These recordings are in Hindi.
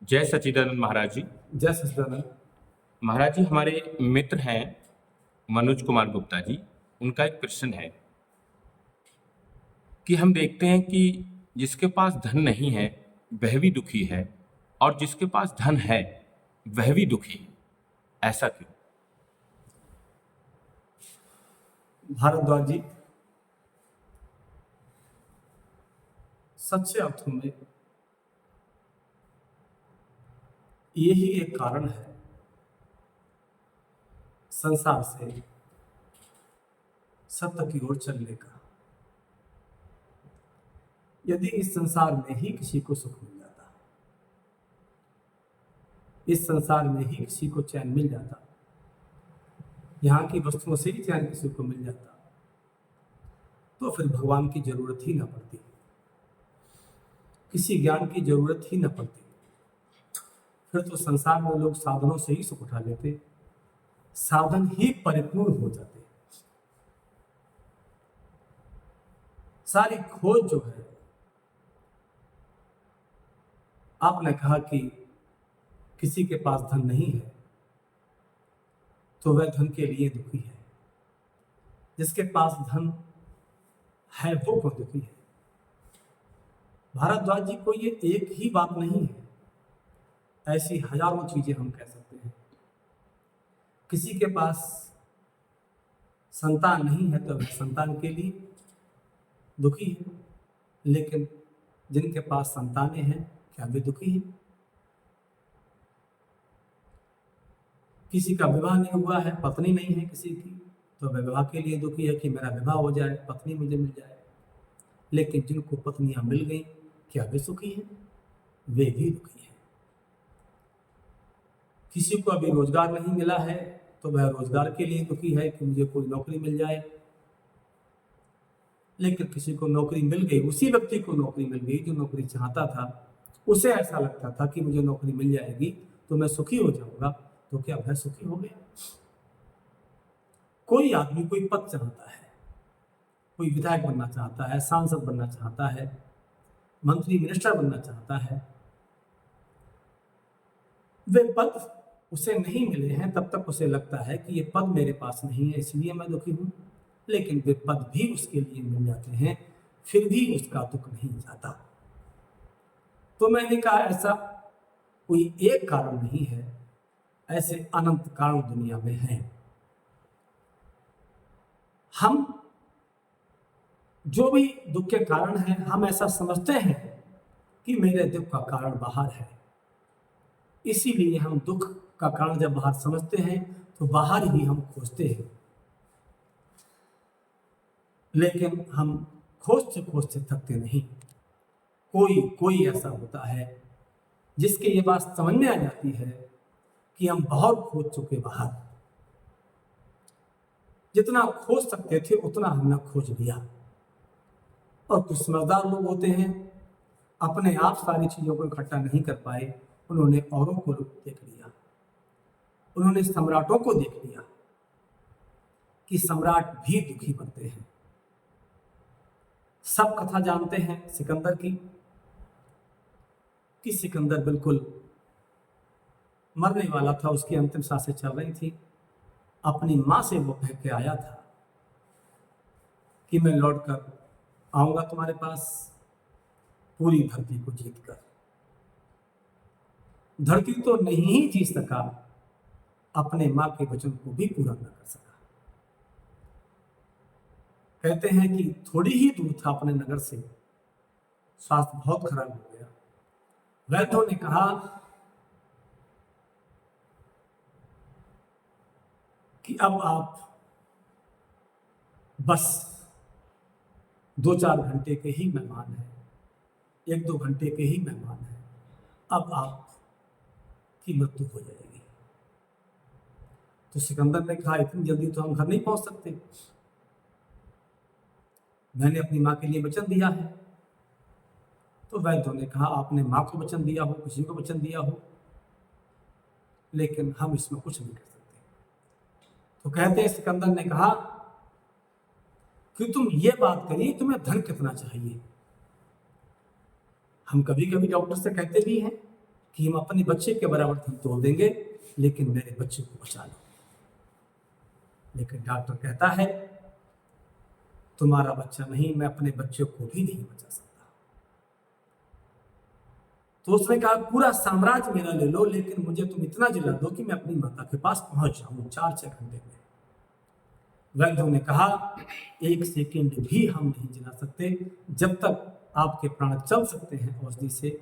जय सच्चिदानंद महाराज जी। जय सच्चिदानंद। महाराज जी, हमारे मित्र हैं मनोज कुमार गुप्ता जी। उनका एक प्रश्न है कि हम देखते हैं कि जिसके पास धन नहीं है वह भी दुखी है, और जिसके पास धन है वह भी दुखी है, ऐसा क्यों? भारद्वाज जी, सच्चे अर्थों में यही एक कारण है संसार से सत्य की ओर चलने का। यदि इस संसार में ही किसी को सुख मिल जाता, इस संसार में ही किसी को चैन मिल जाता, यहाँ की वस्तुओं से ही चैन किसी को मिल जाता, तो फिर भगवान की जरूरत ही न पड़ती, किसी ज्ञान की जरूरत ही न पड़ती। फिर तो संसार में लोग साधनों से ही सुख उठा लेते, साधन ही परिपूर्ण हो जाते। सारी खोज जो है, आपने कहा कि किसी के पास धन नहीं है तो वह धन के लिए दुखी है, जिसके पास धन है वो क्यों दुखी है? भारद्वाज जी, को ये एक ही बात नहीं है, ऐसी हजारों चीजें हम कह सकते हैं। किसी के पास संतान नहीं है तो वह संतान के लिए दुखी है, लेकिन जिनके पास संतानें हैं क्या वे दुखी हैं? किसी का विवाह नहीं हुआ है, पत्नी नहीं है किसी की, तो वह विवाह के लिए दुखी है कि मेरा विवाह हो जाए, पत्नी मुझे मिल जाए। लेकिन जिनको पत्नियां मिल गई क्या वे सुखी हैं? वे भी दुखी हैं। किसी को अभी रोजगार नहीं मिला है तो वह रोजगार के लिए दुखी है कि मुझे कोई नौकरी मिल जाए। लेकिन किसी को नौकरी मिल गई, उसी व्यक्ति को नौकरी मिल गई जो नौकरी चाहता था, उसे ऐसा लगता था कि मुझे नौकरी मिल जाएगी तो मैं सुखी हो जाऊंगा, तो क्या वह सुखी हो गया? कोई आदमी कोई पद चाहता है, कोई विधायक बनना चाहता है, सांसद बनना चाहता है, मंत्री मिनिस्टर बनना चाहता है, वे पद उसे नहीं मिले हैं तब तक उसे लगता है कि ये पद मेरे पास नहीं है इसलिए मैं दुखी हूं। लेकिन वे पद भी उसके लिए मिल जाते हैं, फिर भी उसका दुख नहीं जाता। तो मैंने कहा ऐसा कोई एक कारण नहीं है, ऐसे अनंत कारण दुनिया में हैं। हम जो भी दुख के कारण हैं, हम ऐसा समझते हैं कि मेरे दुख का कारण बाहर है, इसीलिए हम दुख का कारण जब बाहर समझते हैं तो बाहर ही हम खोजते हैं। लेकिन हम खोजते थकते नहीं। कोई ऐसा होता है जिसके ये बात समझ में आ जाती है कि हम बहुत खोज चुके बाहर, जितना खोज सकते थे उतना हमने खोज लिया। और कुछ समझदार लोग होते हैं, अपने आप सारी चीजों को इकट्ठा नहीं कर पाए, उन्होंने औरों को देख लिया, उन्होंने सम्राटों को देख लिया कि सम्राट भी दुखी बनते हैं। सब कथा जानते हैं सिकंदर की, कि सिकंदर बिल्कुल मरने वाला था, उसकी अंतिम सांसें चल रही थी। अपनी मां से वो कह के आया था कि मैं लौटकर आऊंगा तुम्हारे पास पूरी धरती को जीतकर। धरती तो नहीं ही जीत सका, अपने मां के वचन को भी पूरा न कर सका। कहते हैं कि थोड़ी ही दूर था अपने नगर से, स्वास्थ्य बहुत खराब हो गया। वैद्यों ने कहा कि अब आप बस 2-4 घंटे के ही मेहमान हैं, 1-2 घंटे के ही मेहमान हैं, अब आपकी मृत्यु हो जाएगी। तो सिकंदर ने कहा इतनी जल्दी तो हम घर नहीं पहुंच सकते, मैंने अपनी मां के लिए वचन दिया है। तो वैद्यों ने कहा आपने मां को वचन दिया हो, किसी को वचन दिया हो, लेकिन हम इसमें कुछ नहीं कर सकते। तो कहते हैं सिकंदर ने कहा कि तुम ये बात करिए तुम्हें धन कितना चाहिए। हम कभी कभी डॉक्टर से कहते भी हैं कि हम अपने बच्चे के बराबर धन तोड़ देंगे, लेकिन मेरे बच्चे को बचा लो। लेकिन डॉक्टर कहता है तुम्हारा बच्चा नहीं, मैं अपने बच्चे को भी नहीं बचा सकता। तो उसने कहा पूरा साम्राज्य मेरा ले लो, लेकिन मुझे तुम इतना जिला दो कि मैं अपनी माता के पास पहुंच जाऊं 4-6 घंटे में। वैद्यों ने कहा 1 सेकंड भी हम नहीं जिला सकते, जब तक आपके प्राण चल सकते हैं औषधि से,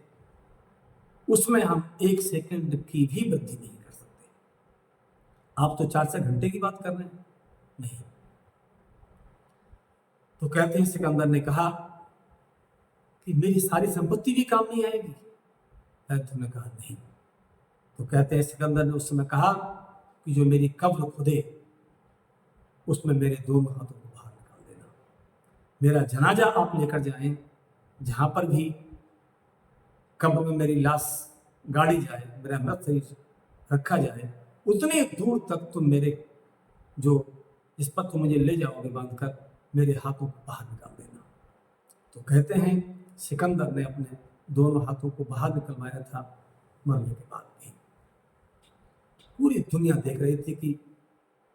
उसमें हम 1 सेकंड की भी वृद्धि नहीं कर सकते। आप तो 4-6 घंटे की बात कर रहे हैं, नहीं। तो कहते हैं सिकंदर ने कहा कि मेरी सारी संपत्ति भी काम नहीं आएगी। वैद्य ने कहा नहीं। तो कहते हैं सिकंदर ने उस समय कहा कि जो मेरी कब्र खुदे उसमें मेरे दोनों हाथों को बाहर निकाल देना। मेरा जनाजा आप लेकर जाएं, जहां पर भी कब्र में मेरी लाश गाड़ी जाए, मेरा मृत शरीर रखा जाए, उतने दूर तक तुम मेरे जो जिस पर तुम मुझे ले जाओगे बांधकर, मेरे हाथों को बाहर निकाल देना। तो कहते हैं सिकंदर ने अपने दोनों हाथों को बाहर निकलवाया था मरने के बाद भी। पूरी दुनिया देख रही थी कि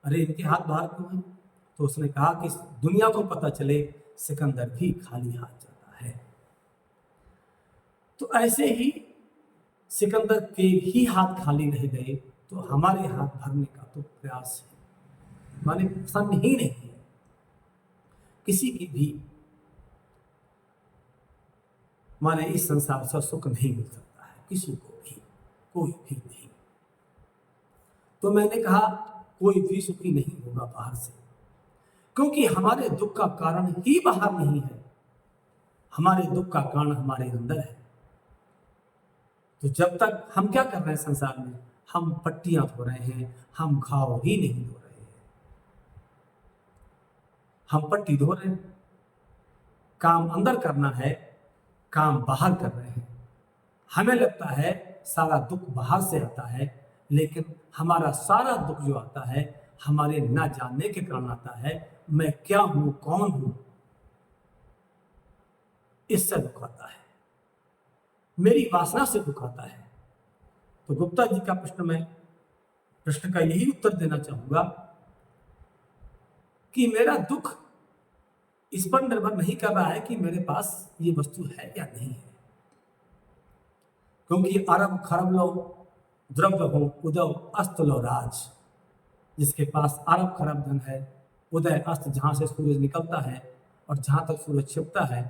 अरे इनके हाथ बाहर क्यों हैं। तो उसने कहा कि दुनिया को पता चले सिकंदर भी खाली हाथ जाता है। तो ऐसे ही सिकंदर के ही हाथ खाली रह गए, तो हमारे हाथ भरने का तो प्रयास है, माने पसंद ही नहीं है। किसी की भी माने इस संसार से सुख नहीं मिल सकता है, किसी को भी, कोई भी नहीं। तो मैंने कहा कोई भी सुखी नहीं होगा बाहर से, क्योंकि हमारे दुख का कारण ही बाहर नहीं है, हमारे दुख का कारण हमारे अंदर है। तो जब तक हम क्या कर रहे हैं संसार में, हम पट्टियां धो रहे हैं, हम घाव ही नहीं धो रहे हैं। हम पट्टी धो रहे हैं, काम अंदर करना है, काम बाहर कर रहे हैं। हमें लगता है सारा दुख बाहर से आता है, लेकिन हमारा सारा दुख जो आता है हमारे ना जानने के कारण आता है। मैं क्या हूं, कौन हूं, इससे दुख आता है, मेरी वासना से दुख आता है। तो गुप्ता जी का प्रश्न का यही उत्तर देना चाहूंगा कि मेरा दुख इस पर निर्भर नहीं कर रहा है कि मेरे पास ये वस्तु है या नहीं है, क्योंकि अरब खरब लो द्रव्य हो उदय अस्त लो राज। जिसके पास अरब खरब धन है, उदय अस्त जहां से सूरज निकलता है और जहां तक सूरज छिपता है,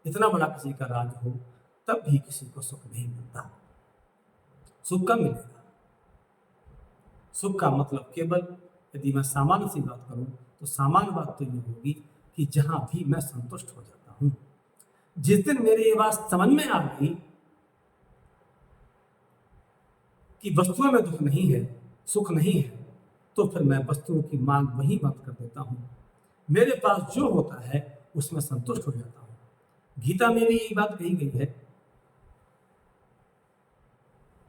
इतना बड़ा किसी का राज हो, तब भी किसी को सुख नहीं मिलता। सुख कब मिलेगा? सुख का मतलब केवल, यदि मैं सामान्य सी बात करूं तो सामान्य बात तो ये होगी कि जहां भी मैं संतुष्ट हो जाता हूं। जिस दिन मेरी ये बात समझ में आ गई कि वस्तुओं में दुख नहीं है, सुख नहीं है, तो फिर मैं वस्तुओं की मांग वहीं बंद कर देता हूं। मेरे पास जो होता है उसमें संतुष्ट हो जाता हूं। गीता में भी यही बात कही गई है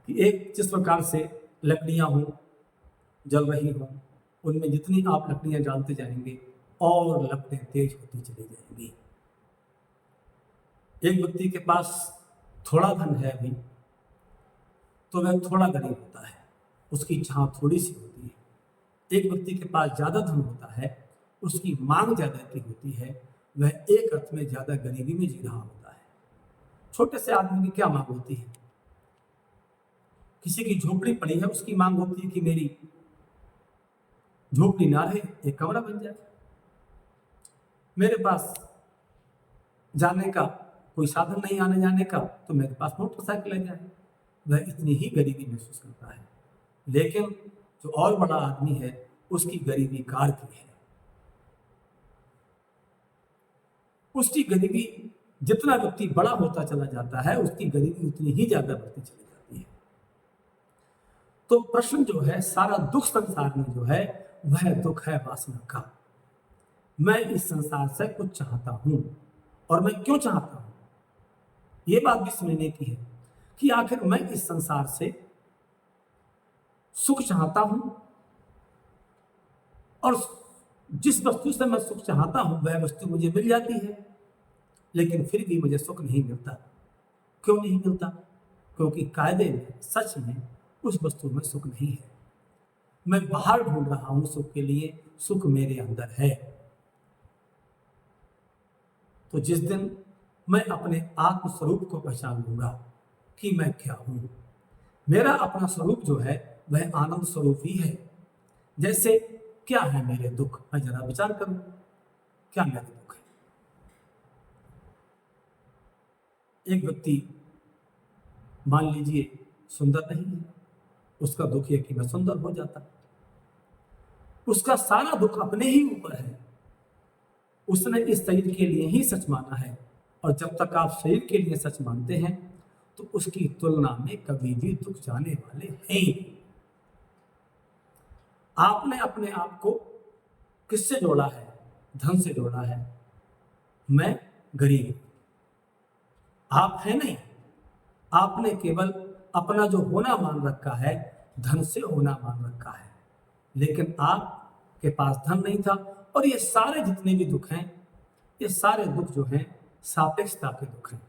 कि एक जिस प्रकार से लकड़ियां हों, जल रही हों, उनमें जितनी आप लकड़ियां डालते जाएंगे और लपटें तेज होती चली जाएंगी। एक व्यक्ति के पास थोड़ा धन है अभी, तो वह थोड़ा गरीब होता है, उसकी चाह थोड़ी सी होती है। एक व्यक्ति के पास ज्यादा धन होता है, उसकी मांग ज्यादा की होती है, वह एक अर्थ में ज्यादा गरीबी में जी रहा होता है। छोटे से आदमी की क्या मांग होती है? किसी की झोपड़ी पड़ी है, उसकी मांग होती है कि मेरी झोपड़ी ना रहे, एक कमरा बन जाए। मेरे पास जाने का कोई साधन नहीं, आने जाने का, तो मेरे पास मोटरसाइकिल है जाए। वह इतनी ही गरीबी महसूस करता है। लेकिन जो और बड़ा आदमी है, उसकी गरीबी कार की है। उसकी गरीबी, जितना व्यक्ति बड़ा होता चला जाता है, उसकी गरीबी उतनी ही ज्यादा बढ़ती चली जाती है। तो प्रश्न जो है, सारा दुख संसार में जो है, वह दुख है वासना का। मैं इस संसार से कुछ चाहता हूं, और मैं क्यों चाहता हूं, यह बात भी समझने की है कि आखिर मैं इस संसार से सुख चाहता हूं, और जिस वस्तु से मैं सुख चाहता हूं वह वस्तु मुझे मिल जाती है, लेकिन फिर भी मुझे सुख नहीं मिलता। क्यों नहीं मिलता? क्योंकि कायदे में, सच में उस वस्तु में सुख नहीं है। मैं बाहर ढूंढ रहा हूं सुख के लिए, सुख मेरे अंदर है। तो जिस दिन मैं अपने आत्म स्वरूप को पहचान लूंगा कि मैं क्या हूं, मेरा अपना स्वरूप जो है वह आनंद स्वरूप ही है। जैसे क्या है मेरे दुख, मैं जरा विचार करूं, क्या मेरे दुख है? एक व्यक्ति मान लीजिए सुंदर नहीं है, उसका दुख है कि मैं सुंदर हो जाता। उसका सारा दुख अपने ही ऊपर है। उसने इस शरीर के लिए ही सच माना है, और जब तक आप शरीर के लिए सच मानते हैं तो उसकी तुलना में कभी भी दुख जाने वाले हैं ही नहीं। आपने अपने आप को किससे जोड़ा है? धन से जोड़ा है। मैं गरीब हूं, आप है नहीं। आपने केवल अपना जो होना मान रखा है, धन से होना मान रखा है, लेकिन आपके पास धन नहीं था। और ये सारे जितने भी दुख हैं, ये सारे दुख जो हैं सापेक्षता के दुख हैं।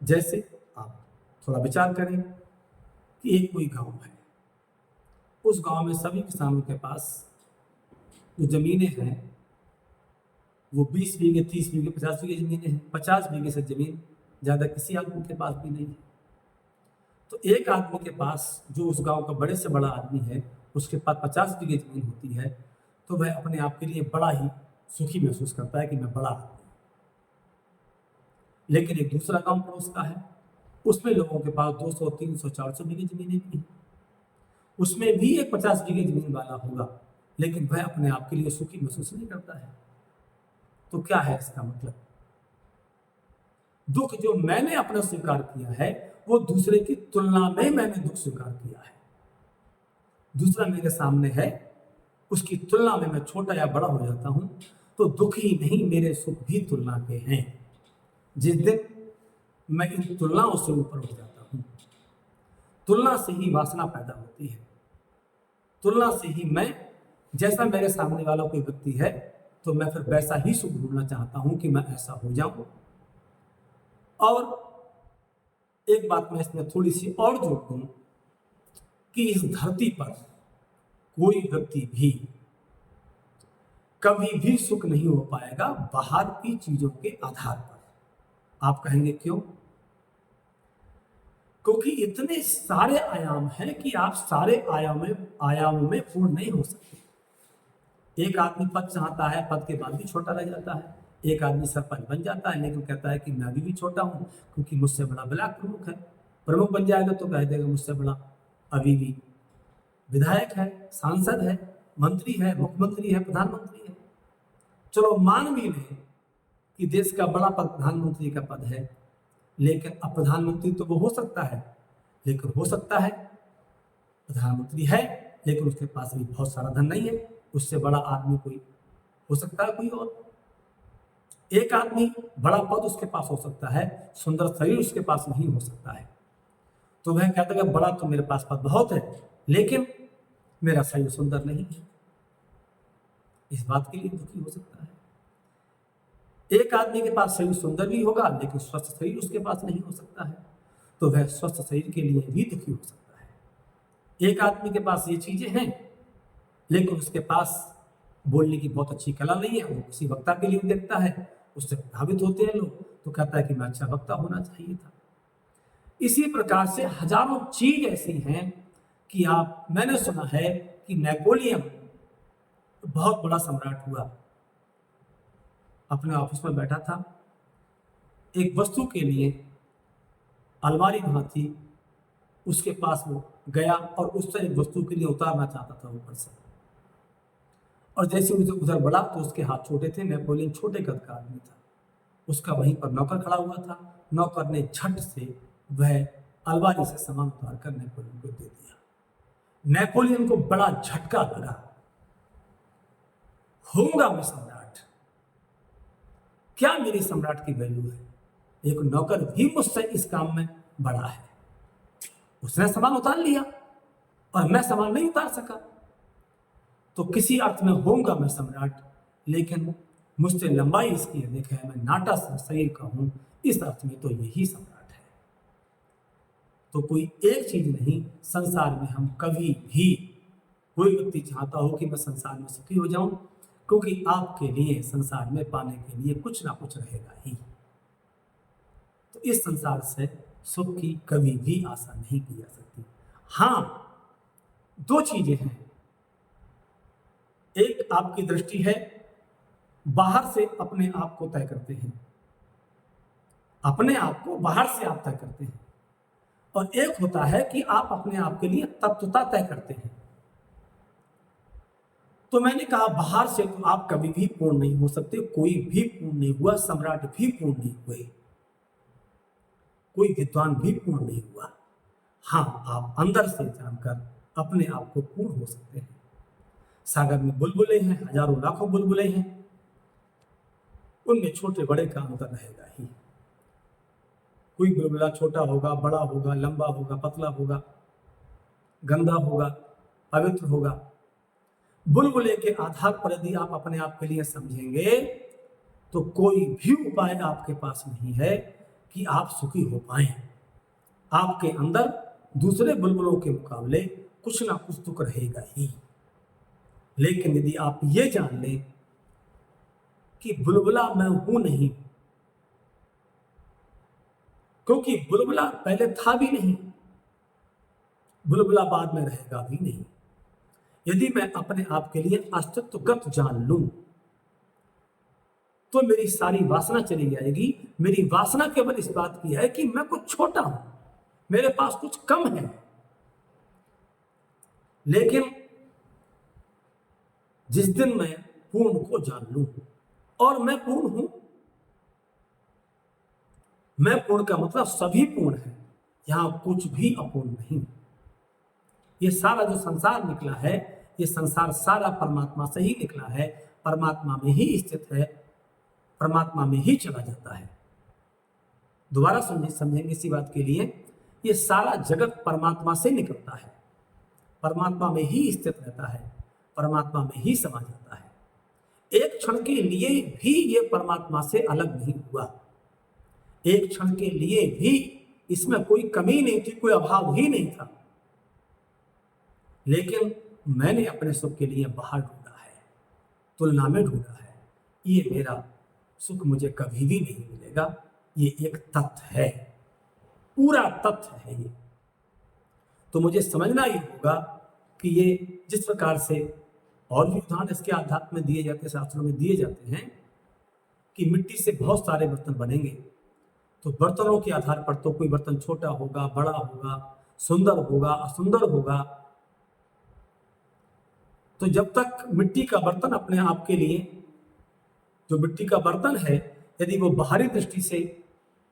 जैसे आप थोड़ा विचार करें कि एक कोई गांव है, उस गांव में सभी किसानों के पास जो जमीनें हैं वो 20 बीघे, 30 बीघे, 50 बीघे जमीनें हैं। 50 बीघे से जमीन ज़्यादा किसी आदमी के पास भी नहीं है। तो एक आदमी के पास, जो उस गांव का बड़े से बड़ा आदमी है, उसके पास 50 बीघे जमीन होती है, तो वह अपने आप के लिए बड़ा ही सुखी महसूस करता है कि मैं बड़ा आदमी हूं। लेकिन एक दूसरा गांव पड़ोस का है, उसमें लोगों के पास 200, 300, 400 बीघे जमीनें भी हैं। उसमें भी एक 50 बीघे जमीन वाला होगा, लेकिन वह अपने आप के लिए सुखी महसूस नहीं करता है। तो क्या है इसका मतलब? दुख जो मैंने अपना स्वीकार किया है, वो दूसरे की तुलना में मैंने दुख स्वीकार किया है। दूसरा मेरे सामने है, उसकी तुलना में मैं छोटा या बड़ा हो जाता हूं, तो दुख ही नहीं, मेरे सुख भी तुलना के हैं। जिस दिन मैं इन तुलनाओं से ऊपर हो जाता हूं, तुलना से ही वासना पैदा होती है। तुलना से ही मैं, जैसा मेरे सामने वाला कोई व्यक्ति है, तो मैं फिर वैसा ही सुख ढूंढना चाहता हूं कि मैं ऐसा हो जाऊं। और एक बात मैं इसमें थोड़ी सी और जोड़ दूं कि इस धरती पर कोई व्यक्ति भी कभी भी सुख नहीं हो पाएगा बाहर की चीजों के आधार पर। आप कहेंगे क्यों? क्योंकि इतने सारे आयाम हैं कि आप सारे आयामों में पूर्ण नहीं हो सकते। एक आदमी पद चाहता है, पद के बाद भी छोटा रह जाता है। एक आदमी सरपंच बन जाता है, लेकिन कहता है कि मैं अभी भी छोटा हूं, क्योंकि मुझसे बड़ा ब्लॉक प्रमुख है। प्रमुख बन जाएगा तो कह देगा मुझसे बड़ा अभी भी विधायक है, सांसद है, मंत्री है, मुख्यमंत्री है, प्रधानमंत्री है। चलो मान भी लें कि देश का बड़ा पद प्रधानमंत्री का पद है, लेकिन अब प्रधानमंत्री तो वो हो सकता है, लेकिन हो सकता है प्रधानमंत्री है, लेकिन उसके पास भी बहुत सारा धन नहीं है। उससे बड़ा आदमी कोई हो सकता है, कोई और। एक आदमी बड़ा पद उसके पास हो सकता है, सुंदर शरीर उसके पास नहीं हो सकता है। तो वह कहता है बड़ा तो मेरे पास पद बहुत है, लेकिन मेरा शरीर सुंदर नहीं है। इस बात के लिए दुखी हो सकता है। एक आदमी के पास शरीर सुंदर भी होगा, लेकिन स्वस्थ शरीर उसके पास नहीं हो सकता है, तो वह स्वस्थ शरीर के लिए भी दुखी हो सकता है। एक आदमी के पास ये चीजें हैं, लेकिन उसके पास बोलने की बहुत अच्छी कला नहीं है, वो किसी वक्ता के लिए देखता है, उससे प्रभावित होते हैं लोग, तो कहता है कि मैं अच्छा वक्ता होना चाहिए था। इसी प्रकार से हजारों चीज ऐसी हैं कि मैंने सुना है कि नेपोलियन बहुत बड़ा सम्राट हुआ, अपने ऑफिस में बैठा था, एक वस्तु के लिए अलमारी वहां थी, उसके पास वो गया और उससे एक वस्तु के लिए उतारना चाहता था ऊपर से, और जैसे उधर बढ़ा तो उसके हाथ छोटे थे। नेपोलियन छोटे कद का आदमी था, उसका वहीं पर नौकर खड़ा हुआ था। नौकर ने झट से वह अलमारी से सामान उतार कर नेपोलियन को दे दिया। नेपोलियन को बड़ा झटका लगा, होऊंगा मैं सम्राट, क्या मेरी सम्राट की वैल्यू है? एक नौकर भी मुझसे इस काम में बड़ा है, उसने सामान उतार लिया और मैं सामान नहीं उतार सका, तो किसी अर्थ में होऊंगा मैं सम्राट, लेकिन मुझसे लंबाई इसकी अधिक है, मैं नाटा शरीर का हूं, इस अर्थ में तो यही सम्राट है। तो कोई एक चीज नहीं, संसार में हम कभी भी, कोई व्यक्ति चाहता हो कि मैं संसार में सुखी हो जाऊं, क्योंकि आपके लिए संसार में पाने के लिए कुछ ना कुछ रहेगा ही। तो इस संसार से सुख की कभी भी आशा नहीं की जा सकती। हाँ, दो चीजें हैं, एक आपकी दृष्टि है, बाहर से अपने आप को तय करते हैं, अपने आप को बाहर से आप तय करते हैं, और एक होता है कि आप अपने आप के लिए तत्वता तय करते हैं। तो मैंने कहा बाहर से तो आप कभी भी पूर्ण नहीं हो सकते, कोई भी पूर्ण नहीं हुआ, सम्राट भी पूर्ण नहीं हुए, कोई विद्वान भी पूर्ण नहीं हुआ। हाँ, आप अंदर से जानकर अपने आप को पूर्ण हो सकते हैं। सागर में बुलबुले हैं, हजारों लाखों बुलबुले हैं, उनमें छोटे बड़े का अंतर रहेगा ही। कोई बुलबुला छोटा होगा, बड़ा होगा, लंबा होगा, पतला होगा, गंदा होगा, पवित्र होगा। बुलबुले के आधार पर यदि आप अपने आप के लिए समझेंगे तो कोई भी उपाय आपके पास नहीं है कि आप सुखी हो पाए। आपके अंदर दूसरे बुलबुलों के मुकाबले कुछ ना कुछ दुख रहेगा ही। लेकिन यदि आप ये जान लें कि बुलबुला मैं हूं नहीं, क्योंकि बुलबुला पहले था भी नहीं, बुलबुला बाद में रहेगा भी नहीं। यदि मैं अपने आप के लिए अस्तित्वगत जान लूं तो मेरी सारी वासना चली जाएगी। मेरी वासना केवल इस बात की है कि मैं कुछ छोटा हूं, मेरे पास कुछ कम है। लेकिन जिस दिन मैं पूर्ण को जान लूं, और मैं पूर्ण हूं, मैं पूर्ण का मतलब सभी पूर्ण है, यहां कुछ भी अपूर्ण नहीं। ये सारा जो संसार निकला है, ये संसार सारा परमात्मा से ही निकला है, परमात्मा में ही स्थित है, परमात्मा में ही चला जाता है। दोबारा समझेंगे इसी बात के लिए, ये सारा जगत परमात्मा से निकलता है, परमात्मा में ही स्थित रहता है, परमात्मा में ही समा जाता है। एक क्षण के लिए भी ये परमात्मा से अलग नहीं हुआ, एक क्षण के लिए भी इसमें कोई कमी नहीं थी, कोई अभाव ही नहीं था। लेकिन मैंने अपने सुख के लिए बाहर ढूंढा है, तुलना में ढूंढा है। ये मेरा सुख मुझे कभी भी नहीं मिलेगा, ये एक तथ्य है, पूरा तथ्य है ये। तो मुझे समझना ही होगा कि ये जिस प्रकार से, और भी उदाहरण इसके आध्यात्म में दिए जाते हैं, शास्त्रों में दिए जाते हैं कि मिट्टी से बहुत सारे बर्तन बनेंगे, तो बर्तनों के आधार पर तो कोई बर्तन छोटा होगा, बड़ा होगा, सुंदर होगा, असुंदर होगा। तो जब तक मिट्टी का बर्तन अपने आप के लिए, जो मिट्टी का बर्तन है, यदि वो बाहरी दृष्टि से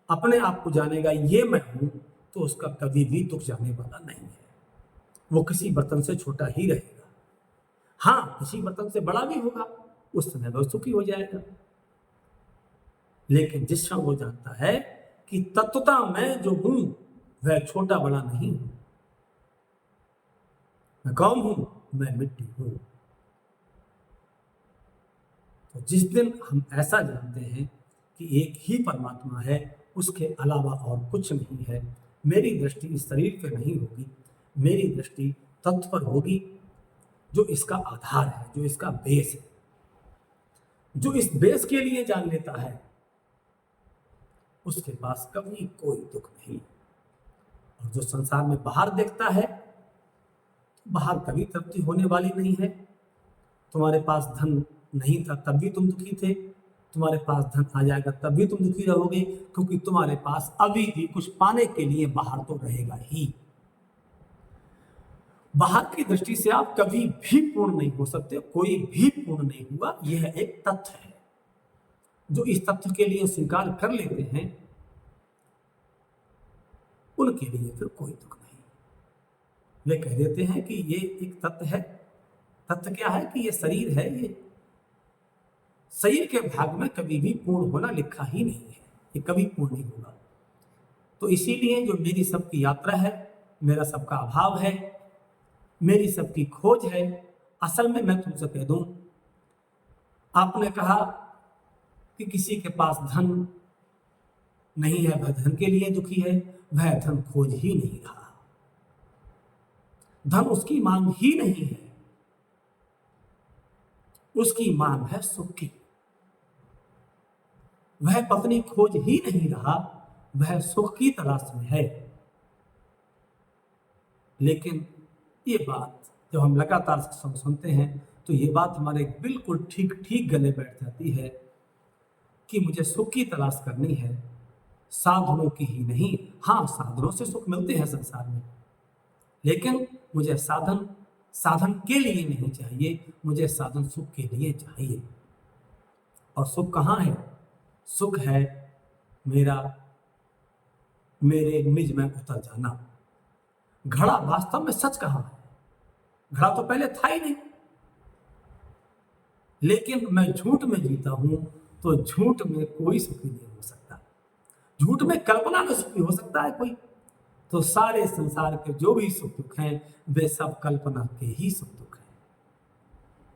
अपने आप को जानेगा ये मैं हूं, तो उसका कभी भी दुख जाने वाला नहीं है, वो किसी बर्तन से छोटा ही रहेगा। हाँ, किसी बर्तन से बड़ा भी होगा, उस समय वह सुखी हो जाएगा। लेकिन जिस क्षण वो जानता है कि तत्वता मैं जो हूं वह छोटा बड़ा नहीं हूं, मैं कौन हूं, मैं मिट्टी हूं, तो जिस दिन हम ऐसा जानते हैं कि एक ही परमात्मा है, उसके अलावा और कुछ नहीं है, मेरी दृष्टि इस शरीर पे नहीं होगी, मेरी दृष्टि तत्व पर होगी, जो इसका आधार है, जो इसका बेस है। जो इस बेस के लिए जान लेता है उसके पास कभी कोई दुख नहीं। और जो संसार में बाहर देखता है, बाहर कभी तृप्ति होने वाली नहीं है। तुम्हारे पास धन नहीं था तब भी तुम दुखी थे, तुम्हारे पास धन आ जाएगा तब भी तुम दुखी रहोगे, क्योंकि तुम्हारे पास अभी भी कुछ पाने के लिए बाहर तो रहेगा ही। बाहर की दृष्टि से आप कभी भी पूर्ण नहीं हो सकते, कोई भी पूर्ण नहीं हुआ, यह एक तथ्य है। जो इस तथ्य के लिए स्वीकार कर लेते हैं उनके लिए फिर कोई दुख नहीं। वे कह देते हैं कि ये एक तथ्य है। तथ्य क्या है कि ये शरीर है, ये शरीर के भाग में कभी भी पूर्ण होना लिखा ही नहीं है, ये कभी पूर्ण नहीं होगा। तो इसीलिए जो मेरी सबकी यात्रा है, मेरा सबका अभाव है, मेरी सबकी खोज है, असल में मैं तुमसे कह दूं, आपने कहा कि किसी के पास धन नहीं है, वह धन के लिए दुखी है, वह धन खोज ही नहीं रहा। धन उसकी मांग ही नहीं है, उसकी मांग है सुख की। वह पत्नी खोज ही नहीं रहा, वह सुख की तलाश में है। लेकिन ये बात जब हम लगातार सुनते हैं तो ये बात हमारे बिल्कुल ठीक ठीक गले बैठ जाती है कि मुझे सुख की तलाश करनी है, साधनों की ही नहीं। हाँ, साधनों से सुख मिलते हैं संसार में, लेकिन मुझे साधन के लिए नहीं चाहिए, मुझे साधन सुख के लिए चाहिए। और सुख कहाँ है? सुख है मेरे निज में उतर जाना। घड़ा वास्तव में सच कहाँ है? घड़ा तो पहले था ही नहीं, लेकिन मैं झूठ में जीता हूं तो झूठ में कोई सुखी नहीं हो सकता। झूठ में कल्पना में सुखी हो सकता है कोई। तो सारे संसार के जो भी सुख दुख हैं वे सब कल्पना के ही सुख दुख हैं।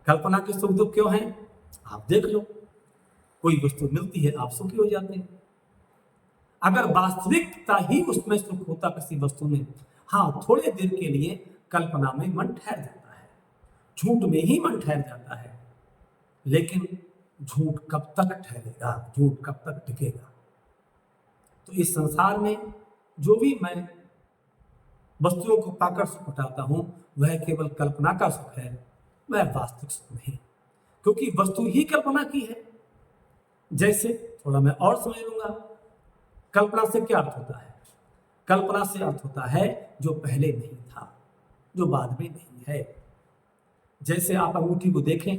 कल्पना के सुख दुख क्यों हैं? आप देख लो, कोई वस्तु मिलती है आप सुखी हो जाते हैं। अगर वास्तविकता ही उसमें सुख होता किसी वस्तु में, हाँ थोड़े देर के लिए कल्पना में मन ठहर जाता है, झूठ में ही मन ठहर जाता है, लेकिन झूठ कब तक ठहरेगा, झूठ कब तक टिकेगा? तो इस संसार में जो भी मैं वस्तुओं को पाकर सुख उठाता हूं वह केवल कल्पना का सुख है, वह वास्तविक सुख नहीं, क्योंकि वस्तु ही कल्पना की है। जैसे थोड़ा मैं और समझ लूंगा, कल्पना से क्या अर्थ होता है? कल्पना से अर्थ होता है जो पहले नहीं था, जो बाद में नहीं है। जैसे आप अंगूठी को देखें,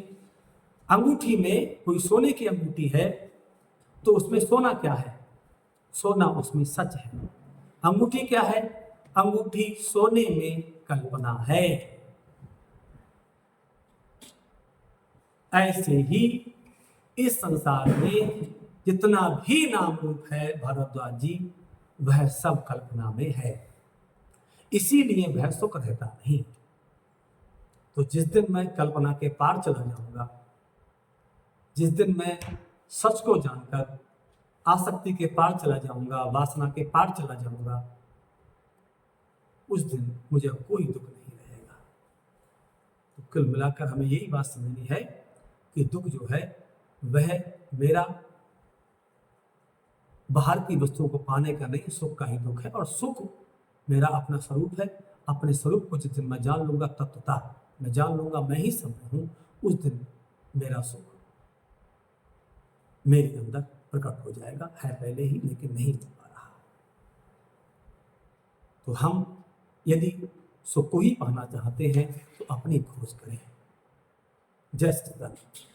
अंगूठी में कोई सोने की अंगूठी है तो उसमें सोना क्या है? सोना उसमें सच है। अंगूठी क्या है? अंगूठी सोने में कल्पना है। ऐसे ही इस संसार में जितना भी नाम रूप है भारद्वाज जी, वह सब कल्पना में है, इसीलिए वह सुख रहता नहीं। तो जिस दिन मैं कल्पना के पार चला जाऊंगा, जिस दिन मैं सच को जानकर आसक्ति के पार चला जाऊंगा, वासना के पार चला जाऊंगा, उस दिन मुझे कोई दुख नहीं रहेगा। तो कुल मिलाकर हमें यही बात समझनी है कि दुख जो है वह मेरा बाहर की वस्तुओं को पाने का नहीं, सुख का ही दुख है। और सुख मेरा अपना स्वरूप है। अपने स्वरूप को जिस दिन मैं जान लूंगा, तत्वतः मैं जान लूंगा मैं ही सब हूं, उस दिन मेरा सुख मेरे अंदर प्रकट हो जाएगा। है पहले ही, लेकिन नहीं हो पा रहा। तो हम यदि सुख को ही पाना चाहते हैं तो अपनी खोज करें। जय सच्चिदानंद।